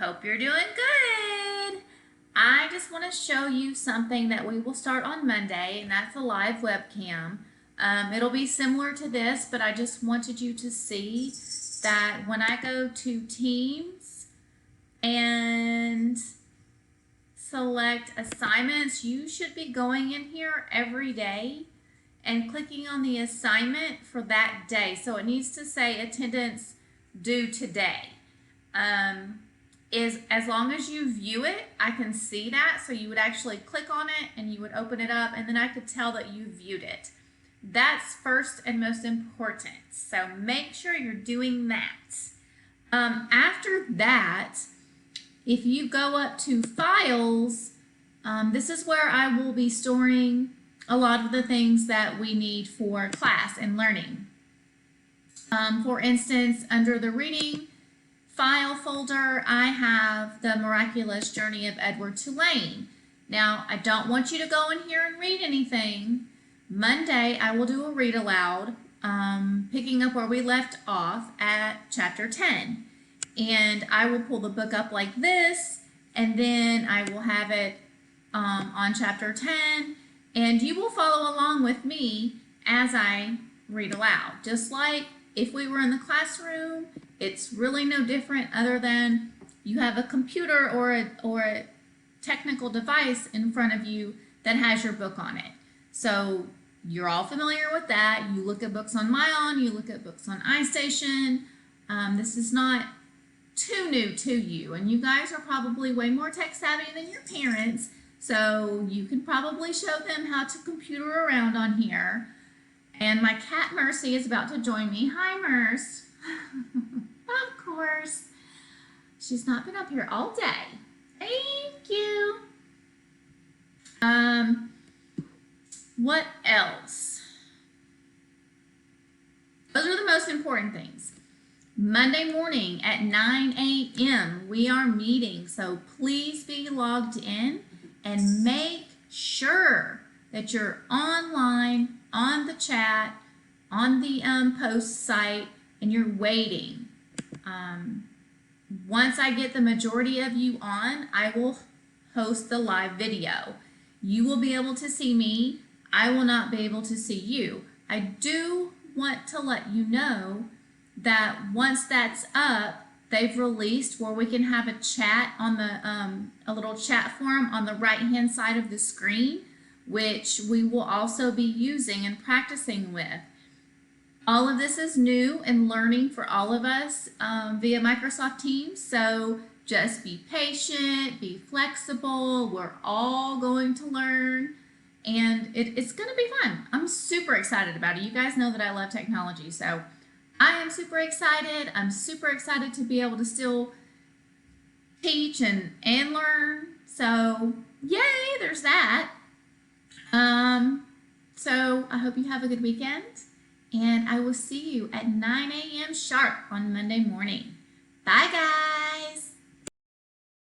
Hope you're doing good. I just want to show you something that we will start on Monday, and that's a live webcam. It'll be similar to this, but I just wanted you to see that when I go to Teams and select assignments, you should be going in here every day and clicking on the assignment for that day. So it needs to say attendance due today. Is as long as you view it, I can see that. So you would actually click on it and you would open it up, and then I could tell that you viewed it. That's first and most important. So make sure you're doing that. After that, if you go up to files, this is where I will be storing a lot of the things that we need for class and learning. For instance, under the reading file folder, I have the Miraculous Journey of Edward Tulane. Now, I don't want you to go in here and read anything. Monday, I will do a read aloud, picking up where we left off at chapter 10. And I will pull the book up like this, and then I will have it on chapter 10, and you will follow along with me as I read aloud. Just like if we were in the classroom, it's really no different other than you have a computer or a technical device in front of you that has your book on it. So you're all familiar with that. You look at books on MyOn, you look at books on iStation. This is not too new to you, and you guys are probably way more tech savvy than your parents, so you can probably show them how to computer around on here. And my cat Mercy is about to join me. Hi, Merce. Of course. She's not been up here all day. Thank you. What else? Those are the most important things. Monday morning at 9 a.m. we are meeting, so please be logged in and make sure that you're online, on the chat, on the post site, and you're waiting. Once I get the majority of you on, I will host the live video. You will be able to see me. I will not be able to see you. I do want to let you know that once that's up, they've released where we can have a chat on the a little chat forum on the right hand side of the screen, which we will also be using and practicing with. All of this is new and learning for all of us via Microsoft Teams, so just be patient, be flexible. We're all going to learn, and it's going to be fun. I'm super excited about it. You guys know that I love technology, so I am super excited. I'm super excited to be able to still teach and learn. So yay, there's that. So I hope you have a good weekend, and I will see you at 9 a.m. sharp on Monday morning. Bye, guys.